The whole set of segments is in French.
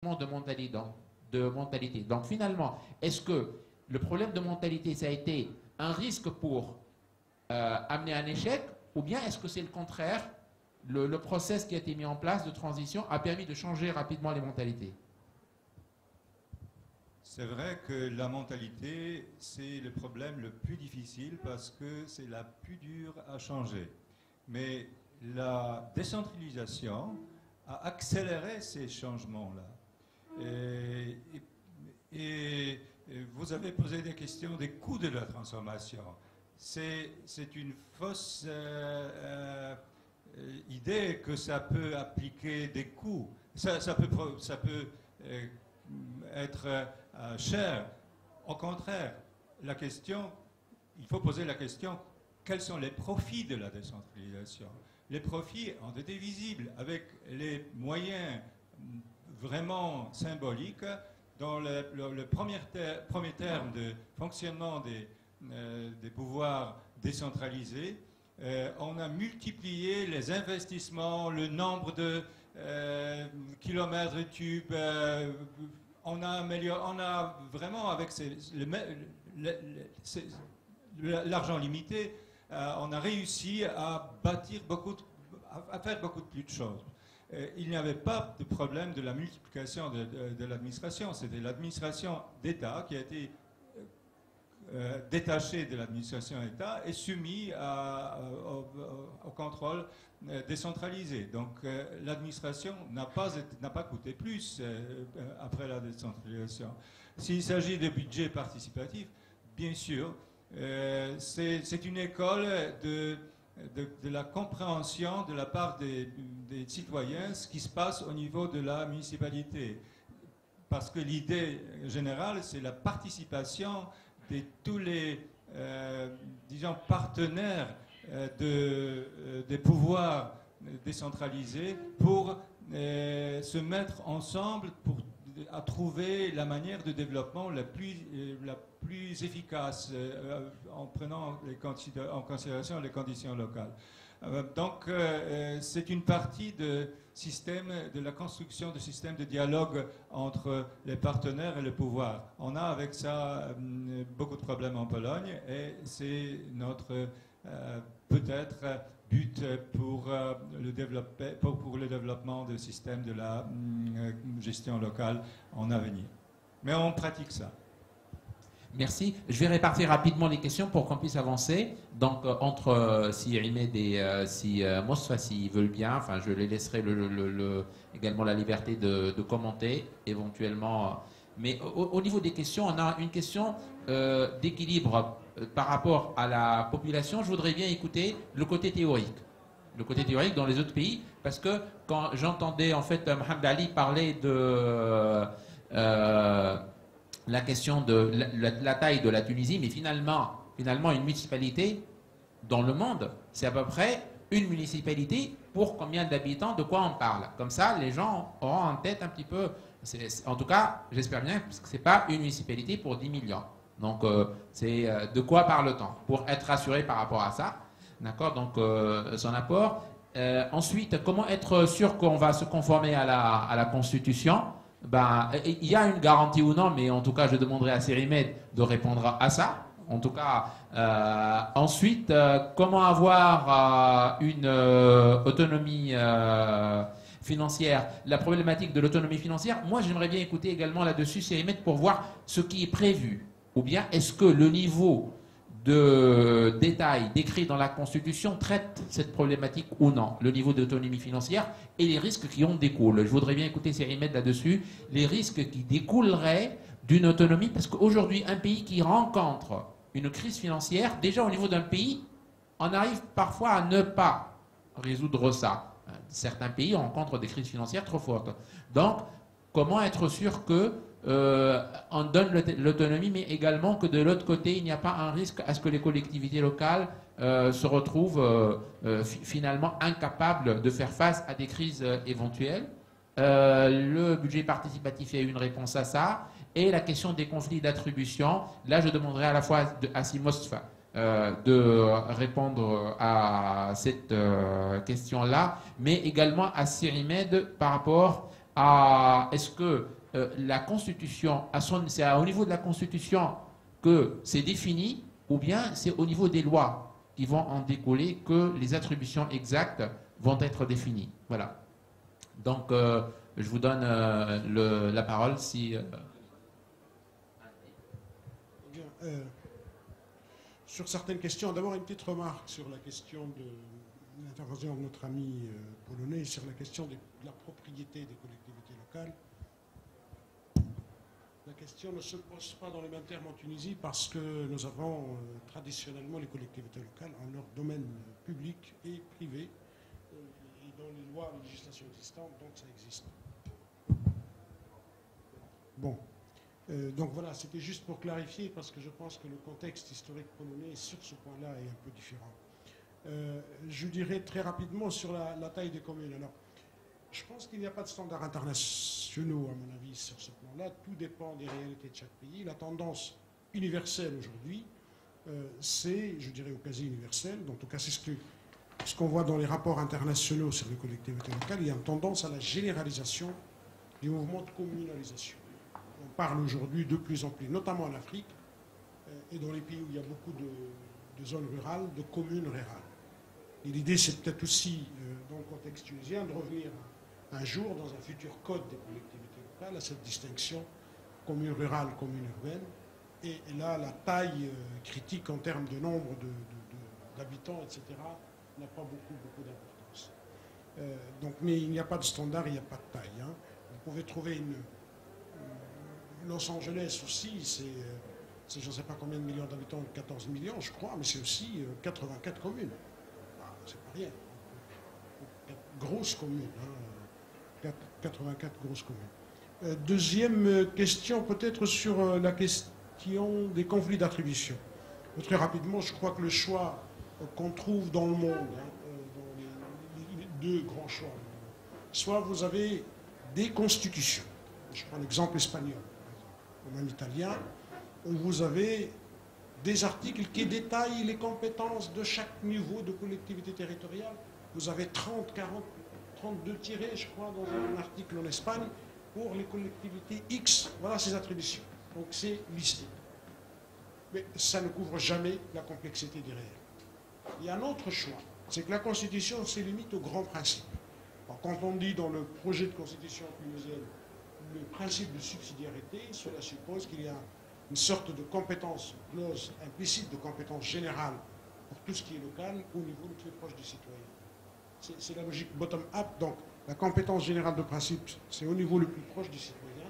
de mentalité. Donc finalement, est-ce que le problème de mentalité, ça a été un risque pour amener un échec, ou bien est-ce que c'est le contraire, le process qui a été mis en place de transition a permis de changer rapidement les mentalités? C'est vrai que la mentalité, c'est le problème le plus difficile parce que c'est la plus dure à changer. Mais la décentralisation a accéléré ces changements-là. Et vous avez posé des questions des coûts de la transformation. C'est une fausse idée que ça peut appliquer des coûts. Ça peut être cher. Au contraire, il faut poser la question, quels sont les profits de la décentralisation? Les profits ont été visibles avec les moyens vraiment symboliques. Dans le premier terme de fonctionnement des pouvoirs décentralisés, on a multiplié les investissements, le nombre de kilomètres tubes. On a vraiment, avec l'argent limité, on a réussi à bâtir à faire beaucoup plus de choses. Il n'y avait pas de problème de la multiplication de l'administration. C'était l'administration d'État qui a été détachée de l'administration d'État et soumise au contrôle décentralisé. Donc l'administration n'a pas coûté plus après la décentralisation. S'il s'agit de budget participatif, bien sûr, c'est une école de la compréhension de la part des citoyens ce qui se passe au niveau de la municipalité. Parce que l'idée générale, c'est la participation de tous les disons, partenaires des pouvoirs décentralisés pour se mettre ensemble à trouver la manière de développement la plus efficace en prenant en considération les conditions locales. Donc c'est une partie de la construction de systèmes de dialogue entre les partenaires et le pouvoir. On a avec ça beaucoup de problèmes en Pologne et c'est notre peut-être but pour le développement de systèmes de la gestion locale en avenir. Mais on pratique ça. Merci. Je vais répartir rapidement les questions pour qu'on puisse avancer. Donc, entre si Rimed et si Mosfa, s'ils veulent bien, enfin, je les laisserai également la liberté de commenter éventuellement. Mais au niveau des questions, on a une question d'équilibre par rapport à la population. Je voudrais bien écouter le côté théorique. Le côté théorique dans les autres pays, parce que quand j'entendais en fait Mohamed Ali parler de la question de la taille de la Tunisie, mais finalement une municipalité dans le monde, c'est à peu près une municipalité pour combien d'habitants, de quoi on parle. Comme ça, les gens auront en tête un petit peu, en tout cas, j'espère bien, parce que ce n'est pas une municipalité pour 10 millions. Donc, c'est de quoi parle-t-on, pour être rassuré par rapport à ça. D'accord, donc son apport. Ensuite, comment être sûr qu'on va se conformer à la Constitution? Ben, il y a une garantie ou non, mais en tout cas, je demanderai à Cérimed de répondre à ça. En tout cas, ensuite, comment avoir une autonomie financière? La problématique de l'autonomie financière, moi, j'aimerais bien écouter également là-dessus Cérimed pour voir ce qui est prévu. Ou bien, est-ce que le niveau de détail décrit dans la Constitution traite cette problématique ou non, le niveau d'autonomie financière et les risques qui en découlent. Je voudrais bien écouter Cérimed là-dessus, les risques qui découleraient d'une autonomie, parce qu'aujourd'hui, un pays qui rencontre une crise financière, déjà au niveau d'un pays, on arrive parfois à ne pas résoudre ça. Certains pays rencontrent des crises financières trop fortes. Donc, comment être sûr que on donne l'autonomie, mais également que de l'autre côté, il n'y a pas un risque à ce que les collectivités locales se retrouvent finalement incapables de faire face à des crises éventuelles. Le budget participatif, il y a une réponse à ça. Et la question des conflits d'attribution, là je demanderai à la fois à Simosfa de répondre à cette question-là, mais également à Cérimed par rapport est-ce que la Constitution, c'est au niveau de la Constitution que c'est défini, ou bien c'est au niveau des lois qui vont en découler que les attributions exactes vont être définies. Voilà. Donc, je vous donne la parole si... Bien, sur certaines questions, d'abord une petite remarque sur la question de l'intervention de notre ami polonais sur la question de la propriété des collectivités locales. La question ne se pose pas dans les mêmes termes en Tunisie parce que nous avons traditionnellement les collectivités locales en leur domaine public et privé et dans les lois et législations existantes, donc ça existe. Bon. Donc voilà, c'était juste pour clarifier parce que je pense que le contexte historique polonais sur ce point-là est un peu différent. Je dirais très rapidement sur la taille des communes. Alors, je pense qu'il n'y a pas de standards internationaux, à mon avis, sur ce plan-là. Tout dépend des réalités de chaque pays. La tendance universelle aujourd'hui, c'est, je dirais, au quasi universel. En tout cas, c'est ce qu'on voit dans les rapports internationaux sur les collectivités locales. Il y a une tendance à la généralisation du mouvement de communalisation. On parle aujourd'hui de plus en plus, notamment en Afrique et dans les pays où il y a beaucoup de zones rurales, de communes rurales. Et l'idée, c'est peut-être aussi, dans le contexte tunisien, de revenir un jour dans un futur code des collectivités locales à cette distinction commune rurale, commune urbaine. Et là, la taille critique en termes de nombre d'habitants, etc., n'a pas beaucoup d'importance. Donc, mais il n'y a pas de standard, il n'y a pas de taille. Hein. Vous pouvez trouver Los Angeles aussi, c'est je ne sais pas combien de millions d'habitants, 14 millions, je crois, mais c'est aussi 84 communes. C'est pas rien. Grosses communes, hein, 84 grosses communes. Deuxième question, peut-être sur la question des conflits d'attribution. Très rapidement, je crois que le choix qu'on trouve dans le monde, dans les deux grands choix, soit vous avez des constitutions, je prends l'exemple espagnol, ou même italien, où vous avez des articles qui détaillent les compétences de chaque niveau de collectivité territoriale. Vous avez 30, 40, 32 tirés, je crois, dans un article en Espagne, pour les collectivités X. Voilà ces attributions. Donc c'est listé. Mais ça ne couvre jamais la complexité des réels. Il y a un autre choix, c'est que la Constitution se limite aux grands principes. Alors, quand on dit dans le projet de Constitution tunisienne le principe de subsidiarité, cela suppose qu'il y a une sorte de compétence, clause implicite de compétence générale pour tout ce qui est local au niveau le plus proche du citoyen. C'est la logique bottom-up. Donc, la compétence générale de principe, c'est au niveau le plus proche du citoyen.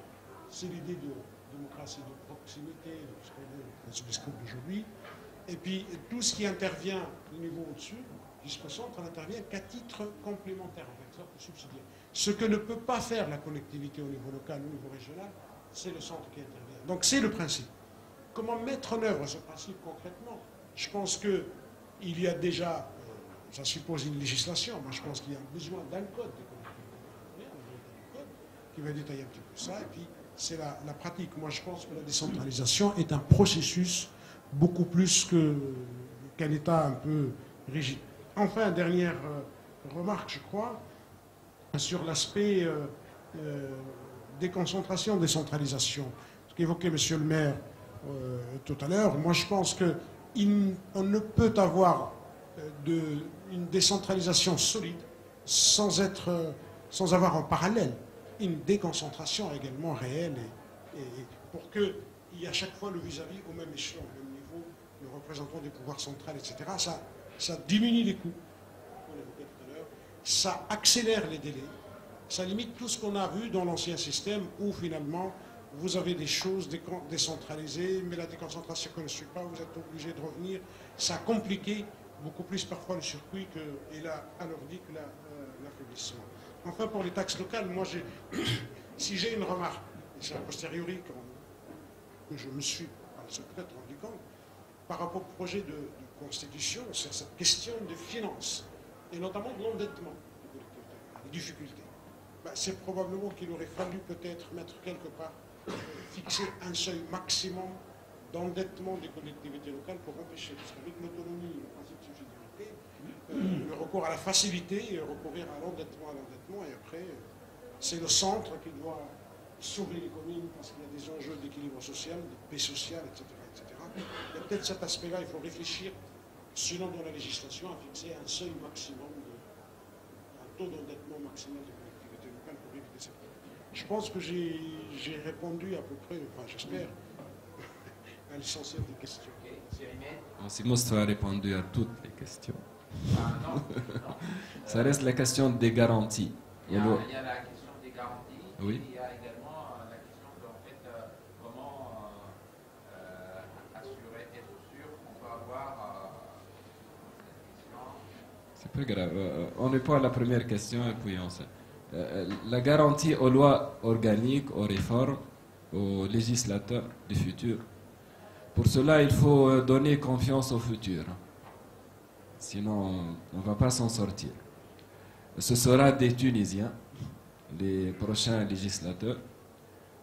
C'est l'idée de démocratie de proximité, de ce qu'on veut dans ce discours d'aujourd'hui. Et puis, tout ce qui intervient au niveau au-dessus, jusqu'au centre, n'intervient qu'à titre complémentaire, en quelque sorte, subsidiaire. Ce que ne peut pas faire la collectivité au niveau local, au niveau régional, c'est le centre qui intervient. Donc c'est le principe. Comment mettre en œuvre ce principe concrètement? Je pense qu'il y a déjà, ça suppose une législation, moi je pense qu'il y a besoin d'un code des collectivités, un code qui va détailler un petit peu ça, et puis c'est la pratique. Moi je pense que la décentralisation est un processus beaucoup plus qu'un État un peu rigide. Enfin, dernière remarque, je crois, sur l'aspect déconcentration, décentralisation. Ce qu'évoquait Monsieur le maire tout à l'heure, moi je pense qu'on ne peut avoir une décentralisation solide sans avoir en parallèle une déconcentration également réelle et pour qu'il y ait à chaque fois le vis-à-vis au même échelon, au même niveau, le représentant des pouvoirs centraux, etc. Ça diminue les coûts, on l'évoquait tout à l'heure, ça accélère les délais, ça limite tout ce qu'on a vu dans l'ancien système où finalement vous avez des choses décentralisées, mais la déconcentration ne suit pas, vous êtes obligé de revenir. Ça a compliqué beaucoup plus parfois le circuit et là, alors dit que l'affaiblissement. Enfin, pour les taxes locales, moi, si j'ai une remarque, et c'est a posteriori que je me suis peut-être rendu compte, par rapport au projet de constitution, c'est cette question de finances, et notamment de l'endettement des collectivités, des difficultés. C'est probablement qu'il aurait fallu peut-être mettre quelque part, fixer un seuil maximum d'endettement des collectivités locales pour empêcher, parce qu'avec l'autonomie, le principe de subsidiarité, le recours à la facilité, recourir à l'endettement, et après, c'est le centre qui doit sauver les communes parce qu'il y a des enjeux d'équilibre social, de paix sociale, etc. etc. Il y a peut-être cet aspect-là, il faut réfléchir, sinon dans la législation, à fixer un seuil maximum, un taux d'endettement maximal des collectivités locales pour éviter ça. Je pense que j'ai répondu à peu près, enfin j'espère, à l'essentiel des questions. Simos a répondu à toutes les questions. Ah, non, non. Ça reste la question des garanties. Il y a la question des garanties, oui. Et il y a également la question de en fait, comment assurer, être sûr qu'on peut avoir cette question. C'est pas grave. On répond à la première question et puis on sait. La garantie aux lois organiques, aux réformes, aux législateurs du futur. Pour cela, il faut donner confiance au futur. Sinon, on ne va pas s'en sortir. Ce sera des Tunisiens, les prochains législateurs.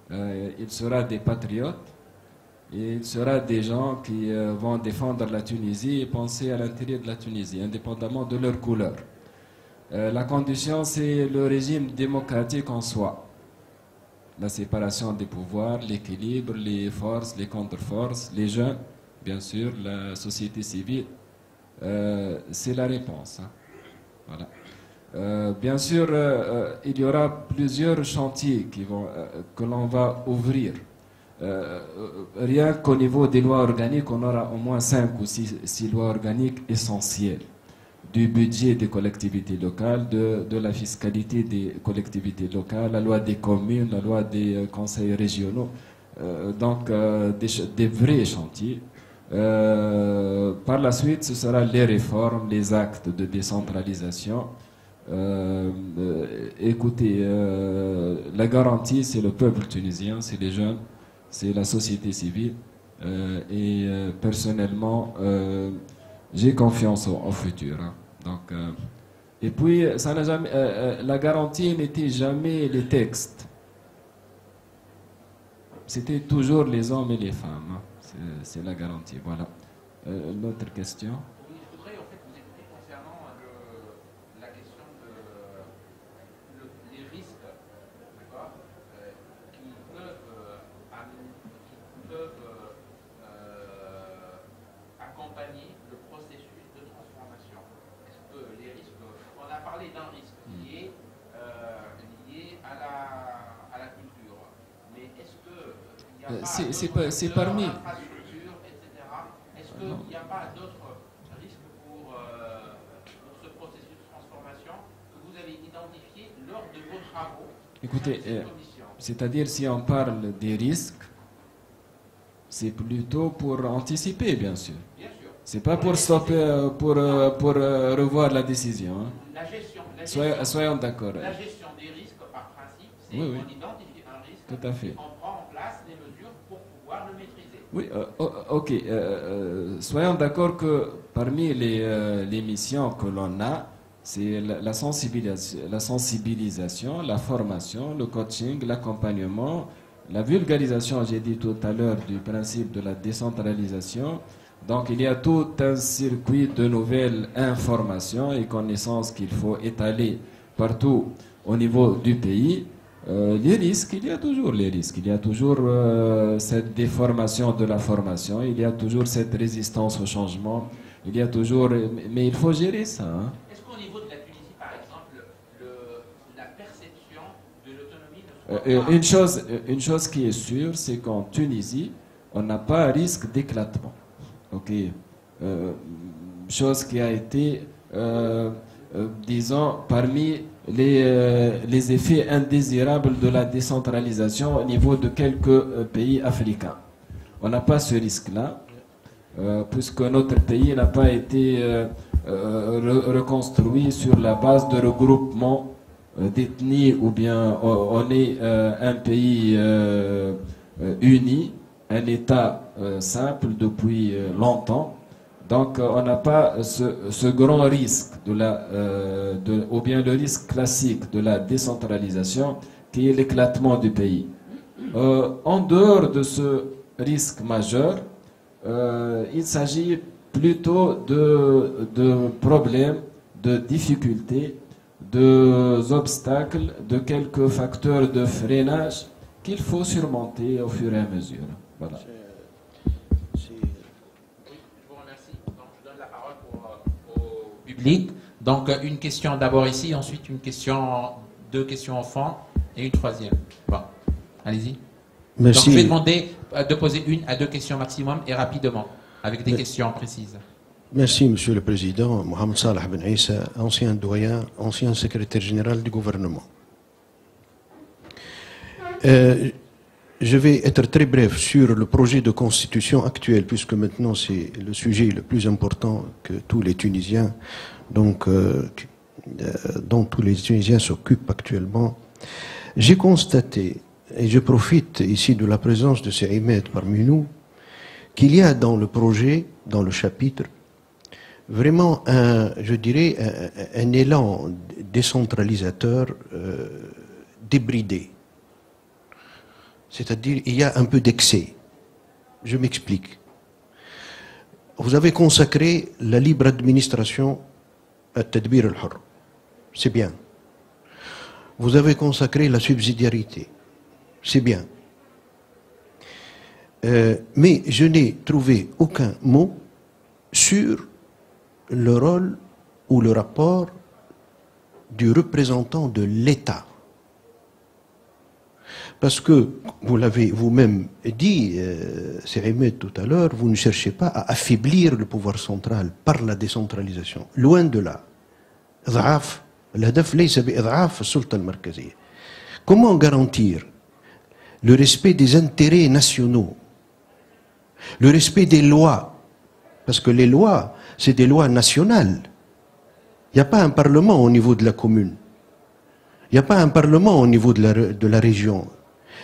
Il sera des patriotes. Et il sera des gens qui vont défendre la Tunisie et penser à l'intérêt de la Tunisie, indépendamment de leur couleur. La condition, c'est le régime démocratique en soi. La séparation des pouvoirs, l'équilibre, les forces, les contre-forces, les jeunes, bien sûr, la société civile. C'est la réponse. Hein. Voilà. Bien sûr, il y aura plusieurs chantiers que l'on va ouvrir. Rien qu'au niveau des lois organiques, on aura au moins 5 ou 6 lois organiques essentielles. Du budget des collectivités locales, de la fiscalité des collectivités locales, la loi des communes, la loi des conseils régionaux. Donc, des vrais chantiers. Par la suite, ce sera les réformes, les actes de décentralisation. Écoutez, la garantie, c'est le peuple tunisien, c'est les jeunes, c'est la société civile. Et personnellement, j'ai confiance au futur. Hein. Donc, et puis, ça n'a jamais, la garantie n'était jamais les textes. C'était toujours les hommes et les femmes. Hein. C'est la garantie. Voilà. L'autre question. Oui, je voudrais en fait vous écouter concernant la question les risques, d'accord, qui peuvent accompagner le processus de transformation. Est-ce que les risques, on a parlé d'un risque qui est lié à la culture, mais est-ce que il n'y a pas c'est parmi. Est-ce qu'il n'y a pas d'autres risques pour ce processus de transformation que vous avez identifié lors de vos travaux? Écoutez, c'est-à-dire si on parle des risques, c'est plutôt pour anticiper, bien sûr. Bien sûr. C'est pas pour stopper, pour revoir la décision. Hein. La gestion, soyons d'accord. La gestion des risques, par principe, c'est oui. on identifie un risque, tout à fait. on prend en place les mesures pour pouvoir le maîtriser. Oui, ok. Soyons d'accord que parmi les missions que l'on a, c'est la sensibilisation, la formation, le coaching, l'accompagnement, la vulgarisation, j'ai dit tout à l'heure, du principe de la décentralisation. Donc il y a tout un circuit de nouvelles informations et connaissances qu'il faut étaler partout au niveau du pays. Les risques, il y a toujours les risques. Il y a toujours cette déformation de la formation. Il y a toujours cette résistance au changement. Il y a toujours... Mais il faut gérer ça. Hein. Est-ce qu'au niveau de la Tunisie, par exemple, la perception de l'autonomie... Une chose qui est sûre, c'est qu'en Tunisie, on n'a pas risque d'éclatement. Okay. Chose qui a été, disons, parmi les effets indésirables de la décentralisation au niveau de quelques pays africains. On n'a pas ce risque-là, puisque notre pays n'a pas été reconstruit sur la base de regroupement d'ethnies, ou bien on est un pays uni, un État simple depuis longtemps. Donc on n'a pas ce grand risque ou bien le risque classique de la décentralisation qui est l'éclatement du pays. En dehors de ce risque majeur, il s'agit plutôt de problèmes, de difficultés, deux obstacles, de quelques facteurs de freinage qu'il faut surmonter au fur et à mesure. Voilà. Je vous remercie. Donc, je donne la parole au public. Donc, une question d'abord ici, ensuite une question, deux questions au fond et une troisième. Bon, allez-y. Merci. Donc, je vais demander de poser une à deux questions maximum et rapidement, avec des questions précises. Merci, Monsieur le Président. Mohamed Salah Ben Issa, ancien doyen, ancien secrétaire général du gouvernement. Je vais être très bref sur le projet de constitution actuel, puisque maintenant c'est le sujet le plus important que tous les Tunisiens, dont tous les Tunisiens s'occupent actuellement. J'ai constaté, et je profite ici de la présence de ces Ahmed parmi nous, qu'il y a dans le projet, dans le chapitre, vraiment je dirais, un élan décentralisateur débridé. C'est-à-dire, il y a un peu d'excès. Je m'explique. Vous avez consacré la libre administration à Tadbir al-Hur. C'est bien. Vous avez consacré la subsidiarité. C'est bien. Mais je n'ai trouvé aucun mot sur le rôle ou le rapport du représentant de l'État. Parce que, vous l'avez vous-même dit, Ahmed tout à l'heure, vous ne cherchez pas à affaiblir le pouvoir central par la décentralisation. Loin de là. Comment garantir le respect des intérêts nationaux, le respect des lois? Parce que les lois, c'est des lois nationales. Il n'y a pas un parlement au niveau de la commune. Il n'y a pas un parlement au niveau de la région.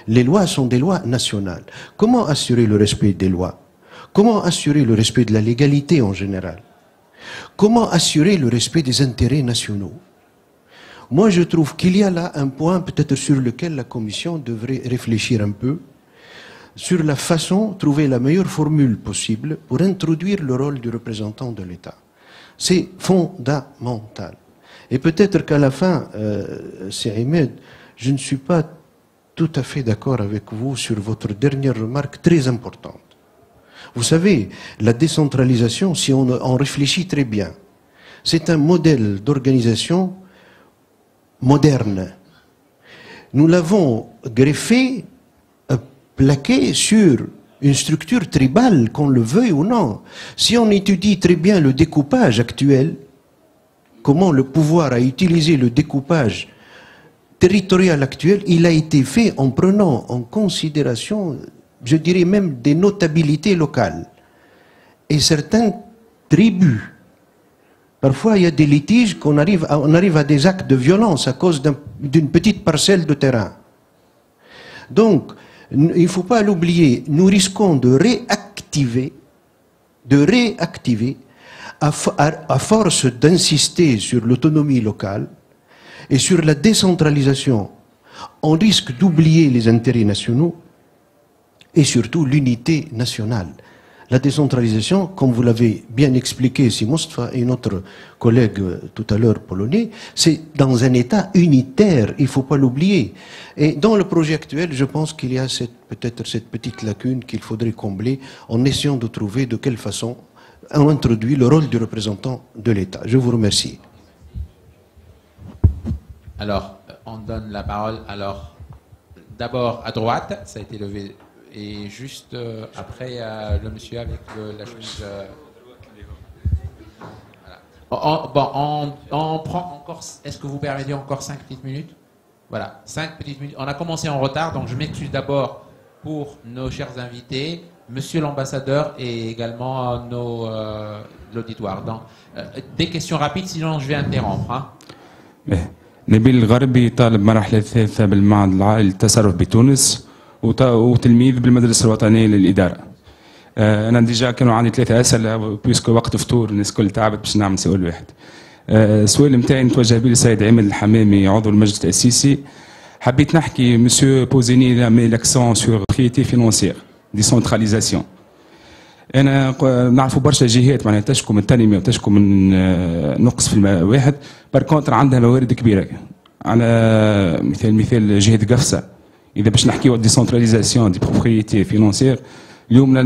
Les lois sont des lois nationales. Comment assurer le respect des lois? Comment assurer le respect de la légalité en général? Comment assurer le respect des intérêts nationaux? Moi, je trouve qu'il y a là un point peut-être sur lequel la Commission devrait réfléchir un peu, sur la façon, trouver la meilleure formule possible pour introduire le rôle du représentant de l'État. C'est fondamental. Et peut-être qu'à la fin, Ahmed, je ne suis pas tout à fait d'accord avec vous sur votre dernière remarque très importante. Vous savez, la décentralisation, si on réfléchit très bien, c'est un modèle d'organisation moderne. Nous l'avons greffé, plaqué sur une structure tribale, qu'on le veuille ou non. Si on étudie très bien le découpage actuel, comment le pouvoir a utilisé le découpage territorial actuel, il a été fait en prenant en considération, je dirais même, des notabilités locales et certaines tribus. Parfois, il y a des litiges on arrive à des actes de violence à cause d'une petite parcelle de terrain. Donc, il ne faut pas l'oublier, nous risquons de réactiver, à force d'insister sur l'autonomie locale et sur la décentralisation, on risque d'oublier les intérêts nationaux et surtout l'unité nationale. La décentralisation, comme vous l'avez bien expliqué, si Mostafa et notre collègue tout à l'heure polonais, c'est dans un État unitaire, il ne faut pas l'oublier. Et dans le projet actuel, je pense qu'il y a peut-être cette petite lacune qu'il faudrait combler en essayant de trouver de quelle façon on introduit le rôle du représentant de l'État. Je vous remercie. Alors, on donne la parole. Alors, d'abord à droite, ça a été levé. Et juste après, le monsieur avec la chemise. Voilà. On prend encore. Est-ce que vous permettez encore 5 petites minutes? Voilà, 5 petites minutes. On a commencé en retard, donc je m'excuse d'abord pour nos chers invités, monsieur l'ambassadeur et également l'auditoire. Donc, des questions rapides, sinon je vais interrompre. Hein. نبيل الغربي طالب مرحلة ثالثة بالمعهد العالي للتصرف بتونس وتلميذ بالمدرسة الوطنية للإدارة. أنا ديجا كانوا عندي 3 أسئلة بيسكو وقت فطور الناس الكل تعبت باش نعمل سؤال واحد. السؤال نتاعي نتوجه به للسيد عماد الحمامي عضو المجلس التأسيسي. حبيت نحكي مسيو بوزيني مي لاكسون سور بروبريتي فينونسيير ديسونتراليزاسيون. انا نعرفوا برشا جهات معناها تشكو من التنميه وتشكو من نقص في الماء واحد، باركونتر عندها موارد كبيره. على مثال جهه قفصه، اذا باش نحكيو ديسونتراليزاسيون دي بروبريتي فينونسيير، اليوم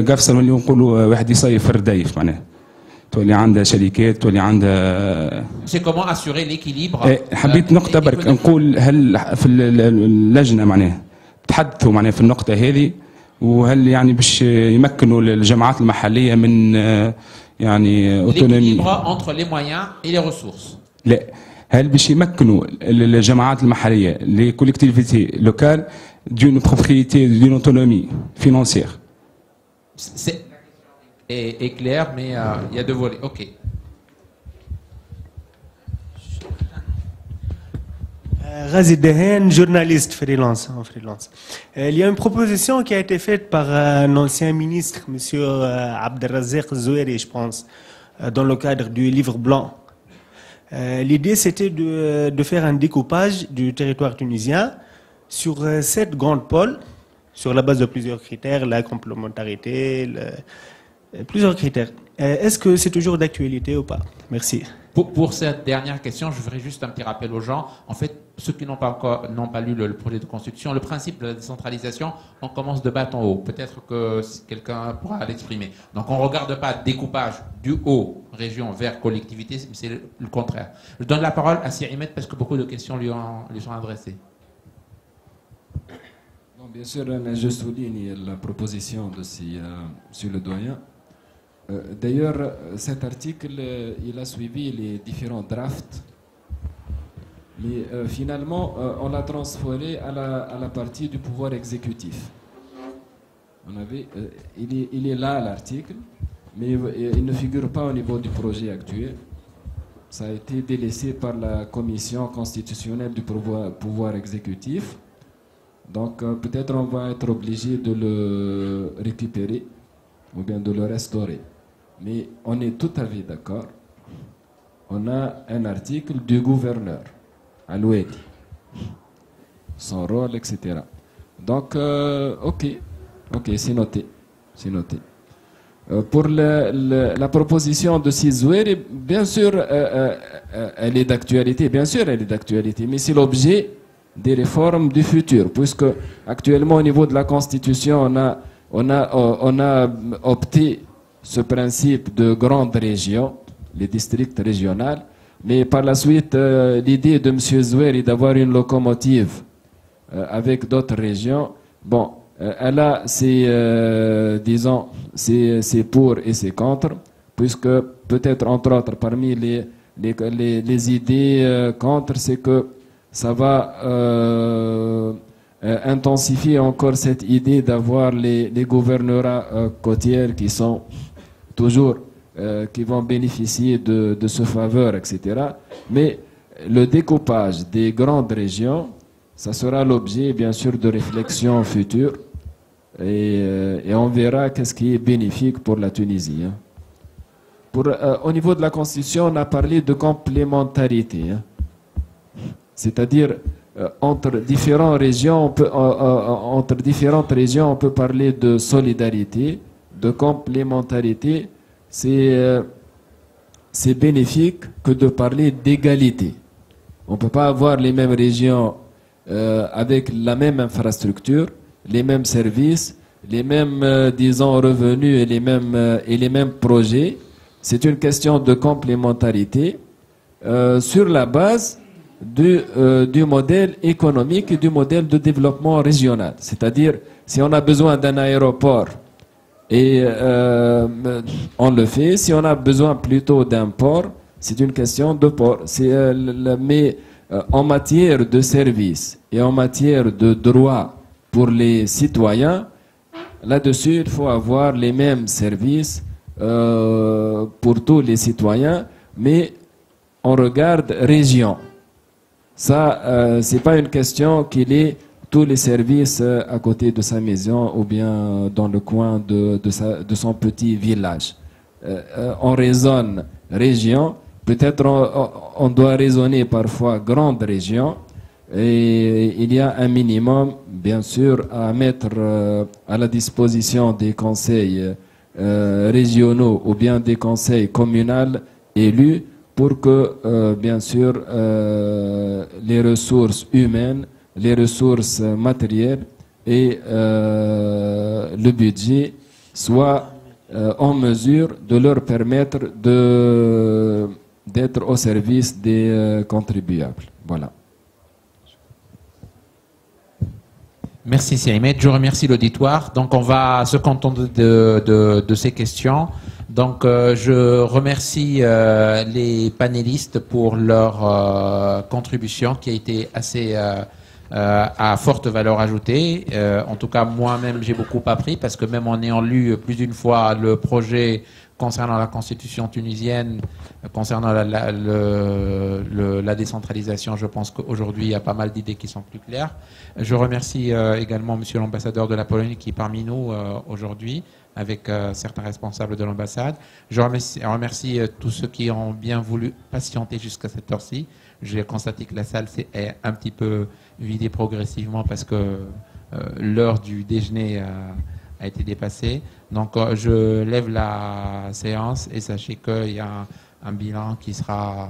قفصه نوليو نقولوا واحد يصيف في الردايف معناها، تولي عندها شركات، تولي عندها. سي كومون اسيوري ليكيليبر. حبيت نقطه برك نقول، هل في اللجنه معناها تحدثوا معناها في النقطه هذه، وهل يعني باش يمكنوا الجماعات المحليه من يعني اوتونومي entre les moyens et les ressources؟ لا، هل باش يمكنوا الجماعات المحليه لي كوليكتيفيتي لوكال دون بروبريتي دون اوتونومي فينانسيير؟ est clair, mais il y a deux volets. Ok. Ghazi Dehen, journaliste freelance. Il y a une proposition qui a été faite par un ancien ministre, M. Abdelrazak Zoueri, je pense, dans le cadre du livre blanc. L'idée, c'était de faire un découpage du territoire tunisien sur 7 grands pôles, sur la base de plusieurs critères, la complémentarité, plusieurs critères. Est-ce que c'est toujours d'actualité ou pas? Merci. Pour cette dernière question, je ferai juste un petit rappel aux gens. En fait, ceux qui n'ont pas lu le projet de constitution, le principe de la décentralisation, on commence de bas en haut. Peut-être que quelqu'un pourra l'exprimer. Donc on ne regarde pas découpage du haut, région, vers collectivité, c'est le contraire. Je donne la parole à Sirimet parce que beaucoup de questions lui sont adressées. Bon, bien sûr, je souligne la proposition de sur le doyen. D'ailleurs, cet article, il a suivi les différents drafts, mais finalement, on l'a transféré à la partie du pouvoir exécutif. Il est là, l'article, mais il ne figure pas au niveau du projet actuel. Ça a été délaissé par la commission constitutionnelle du pouvoir exécutif. Donc, peut-être on va être obligé de le récupérer ou bien de le restaurer. Mais on est tout à fait d'accord. On a un article du gouverneur, Alouedi, son rôle, etc. Donc, ok, c'est noté. Pour la proposition de Sizoueri, bien sûr, elle est d'actualité. Bien sûr, elle est d'actualité, mais c'est l'objet des réformes du futur, puisque actuellement, au niveau de la Constitution, on a opté ce principe de grande région, les districts régionaux, mais par la suite, l'idée de M. Zoueri d'avoir une locomotive avec d'autres régions, bon, elle a ses pour et ses contre, puisque peut-être entre autres parmi les idées contre, c'est que ça va intensifier encore cette idée d'avoir les gouvernorats côtiers qui sont toujours qui vont bénéficier de ce faveur, etc. Mais le découpage des grandes régions, ça sera l'objet, bien sûr, de réflexions futures. Et on verra qu'est-ce qui est bénéfique pour la Tunisie. Hein. Au niveau de la Constitution, on a parlé de complémentarité. Hein. C'est-à-dire, entre différentes régions, on peut parler de solidarité, de complémentarité. C'est bénéfique que de parler d'égalité. On ne peut pas avoir les mêmes régions avec la même infrastructure, les mêmes services, les mêmes, disons, revenus et les mêmes projets. C'est une question de complémentarité sur la base du modèle économique et du modèle de développement régional. C'est-à-dire, si on a besoin d'un aéroport, et on le fait. Si on a besoin plutôt d'un port, c'est une question de port. Mais en matière de services et en matière de droits pour les citoyens, là-dessus, il faut avoir les mêmes services pour tous les citoyens, mais on regarde région. Ça, c'est pas une question qu'il est tous les services à côté de sa maison ou bien dans le coin de son petit village. On raisonne région, peut-être on doit raisonner parfois grande région, et il y a un minimum, bien sûr, à mettre à la disposition des conseils régionaux ou bien des conseils communaux élus pour que, bien sûr, les ressources humaines, les ressources matérielles et le budget soient en mesure de leur permettre d'être au service des contribuables. Voilà. Merci Sérimet, je remercie l'auditoire. Donc on va se contenter de ces questions. Donc je remercie les panélistes pour leur contribution qui a été assez à forte valeur ajoutée. En tout cas, moi-même, j'ai beaucoup appris parce que même en ayant lu plus d'une fois le projet concernant la constitution tunisienne, concernant la décentralisation, je pense qu'aujourd'hui, il y a pas mal d'idées qui sont plus claires. Je remercie également Monsieur l'ambassadeur de la Pologne qui est parmi nous aujourd'hui, avec certains responsables de l'ambassade. Je remercie tous ceux qui ont bien voulu patienter jusqu'à cette heure-ci. J'ai constaté que la salle est un petit peu vidée progressivement parce que l'heure du déjeuner a été dépassée. Donc je lève la séance et sachez qu'il y a un bilan qui sera